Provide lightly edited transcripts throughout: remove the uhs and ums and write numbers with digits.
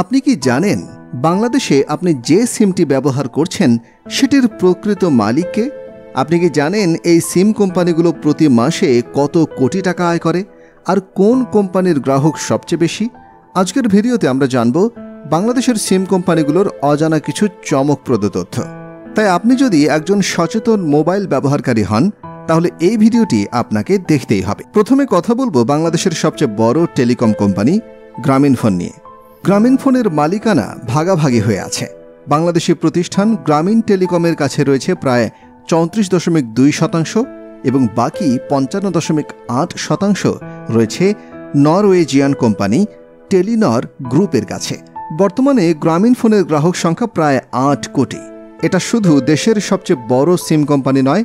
আপনি কি জানেন বাংলাদেশে আপনি যে সিমটি ব্যবহার করছেন সেটির প্রকৃত মালিককে? আপনি কি জানেন এই সিম কোম্পানিগুলো প্রতি মাসে কত কোটি টাকা আয় করে আর কোন কোম্পানির গ্রাহক সবচেয়ে বেশি? আজকের ভিডিওতে আমরা জানব বাংলাদেশের সিম কোম্পানিগুলোর অজানা কিছু চমকপ্রদ তথ্য। তাই আপনি যদি একজন সচেতন মোবাইল ব্যবহারকারী হন তাহলে এই ভিডিওটি আপনাকে দেখতেই হবে। প্রথমে কথা বলবো বাংলাদেশের সবচেয়ে বড় টেলিকম কোম্পানি গ্রামীণফোন নিয়ে। গ্রামীণফোনের মালিকানা ভাগাভাগি হয়ে আছে। বাংলাদেশি প্রতিষ্ঠান গ্রামীণ টেলিকমের কাছে রয়েছে প্রায় 34.2% এবং বাকি 55.8% রয়েছে নরওয়েজিয়ান কোম্পানি টেলিনর গ্রুপের কাছে। বর্তমানে গ্রামীণফোনের গ্রাহক সংখ্যা প্রায় 8 কোটি। এটা শুধু দেশের সবচেয়ে বড় সিম কোম্পানি নয়,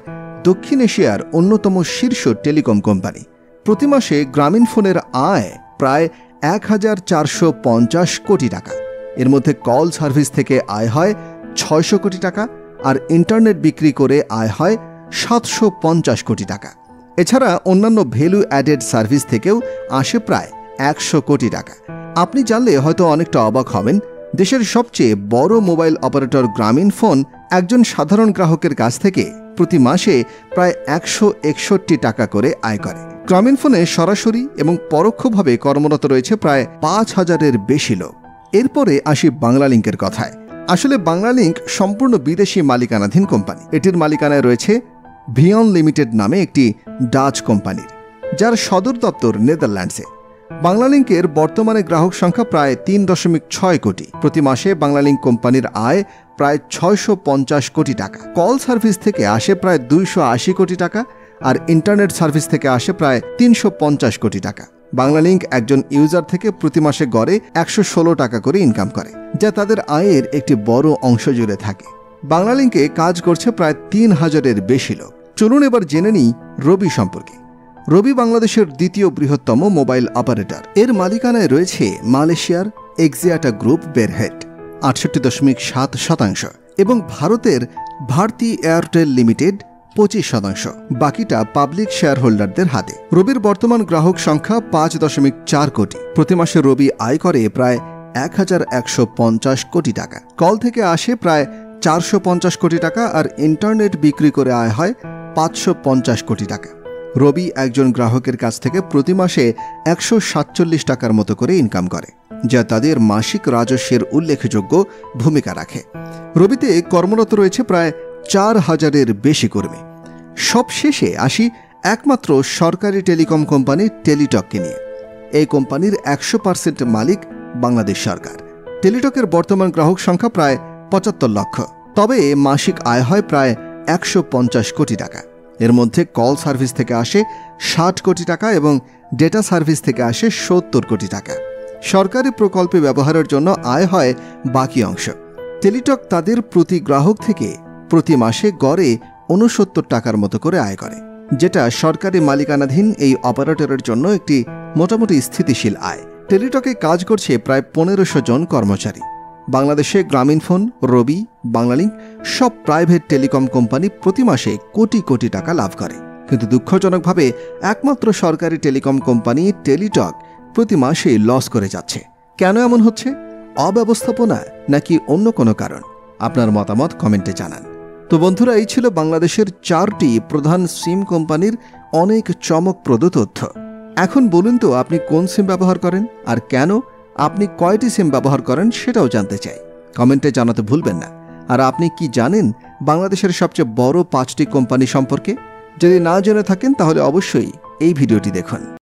দক্ষিণ এশিয়ার অন্যতম শীর্ষ টেলিকম কোম্পানি। প্রতি মাসে গ্রামীণফোনের আয় প্রায় 1450 কোটি টাকা। এর মধ্যে কল সার্ভিস থেকে আয় হয় 600 কোটি টাকা আর ইন্টারনেট বিক্রি করে আয় হয় 750 কোটি টাকা। এছাড়া অন্যান্য ভ্যালু অ্যাডেড সার্ভিস থেকেও আসে প্রায় 100 কোটি টাকা। আপনি জানলে হয়তো অনেকটা অবাক হবেন, দেশের সবচেয়ে বড় মোবাইল অপারেটর গ্রামীণফোন একজন সাধারণ গ্রাহকের কাছ থেকে প্রতি মাসে প্রায় 161 টাকা করে আয় করে। গ্রামীণফোনে সরাসরি এবং পরোক্ষভাবে কর্মরত রয়েছে প্রায় 5000-এর বেশি লোক। এরপরে আসি বাংলালিংকের কথায়। আসলে বাংলালিংক সম্পূর্ণ বিদেশি মালিকানাধীন কোম্পানি। এটির মালিকানায় রয়েছে ভিয়ন লিমিটেড নামে একটি ডাচ কোম্পানির, যার সদর দপ্তর নেদারল্যান্ডসে। বাংলালিংকের বর্তমানে গ্রাহক সংখ্যা প্রায় 3.6 কোটি। প্রতি মাসে বাংলালিংক কোম্পানির আয় প্রায় 650 কোটি টাকা। কল সার্ভিস থেকে আসে প্রায় 280 কোটি টাকা আর ইন্টারনেট সার্ভিস থেকে আসে প্রায় 350 কোটি টাকা। বাংলালিংক একজন ইউজার থেকে প্রতি মাসে গড়ে 116 টাকা করে ইনকাম করে, যা তাদের আয়ের একটি বড় অংশ জুড়ে থাকে। বাংলালিংকে কাজ করছে প্রায় 3000-এর বেশি লোক। চলুন এবার জেনে নিই রবি সম্পর্কে। রবি বাংলাদেশের দ্বিতীয় বৃহত্তম মোবাইল অপারেটর। এর মালিকানায় রয়েছে মালয়েশিয়ার এক্সিয়াটা গ্রুপ বেরহেড 68.7% এবং ভারতের ভারতী এয়ারটেল লিমিটেড 25%। বাকিটা পাবলিক শেয়ার হোল্ডারদের হাতে। রবির বর্তমান গ্রাহক সংখ্যা 5.4 কোটি। প্রতি মাসে রবি আয় করে প্রায় 1150 কোটি টাকা। কল থেকে আসে প্রায় 450 কোটি টাকা আর ইন্টারনেট বিক্রি করে আয় হয় 550 কোটি টাকা। রবি একজন গ্রাহকের কাছ থেকে প্রতি মাসে 147 টাকার মতো করে ইনকাম করে, যা তাদের মাসিক রাজস্বের উল্লেখযোগ্য ভূমিকা রাখে। রবিতে কর্মরত রয়েছে প্রায় 4000-এর বেশি কর্মী। সবশেষে আসি একমাত্র সরকারি টেলিকম কোম্পানি টেলিটককে নিয়ে। এই কোম্পানির 100% মালিক বাংলাদেশ সরকার। টেলিটকের বর্তমান গ্রাহক সংখ্যা প্রায় 75 লক্ষ, তবে মাসিক আয় হয় প্রায় 150 কোটি টাকা। এর মধ্যে কল সার্ভিস থেকে আসে 60 কোটি টাকা এবং ডেটা সার্ভিস থেকে আসে 70 কোটি টাকা। সরকারি প্রকল্পে ব্যবহারের জন্য আয় হয় বাকি অংশ। টেলিটক তাদের প্রতি গ্রাহক থেকে প্রতি মাসে গড়ে 69 টাকার মতো করে আয় করে, যেটা সরকারি মালিকানাধীন এই অপারেটরের জন্য একটি মোটামুটি স্থিতিশীল আয়। টেলিটকে কাজ করছে প্রায় 1500 জন কর্মচারী। বাংলাদেশে গ্রামীণফোন, রবি, বাংলালিংক সব প্রাইভেট টেলিকম কোম্পানি প্রতি মাসে কোটি কোটি টাকা লাভ করে, কিন্তু দুঃখজনকভাবে একমাত্র সরকারি টেলিকম কোম্পানি টেলিটক প্রতি মাসে লস করে যাচ্ছে। কেন এমন হচ্ছে? অব্যবস্থাপনা নাকি অন্য কোনো কারণ? আপনার মতামত কমেন্টে জানান। তো বন্ধুরা, এই ছিল বাংলাদেশের 4টি প্রধান সিম কোম্পানির অনেক চমকপ্রদ তথ্য। এখন বলুন তো, আপনি কোন সিম ব্যবহার করেন আর কেন? আপনি কয়টি সিম ব্যবহার করেন সেটাও জানতে চাই। কমেন্টে জানাতে ভুলবেন না। আর আপনি কি জানেন বাংলাদেশের সবচেয়ে বড় 5টি কোম্পানি সম্পর্কে? যদি না জেনে থাকেন তাহলে অবশ্যই এই ভিডিওটি দেখুন।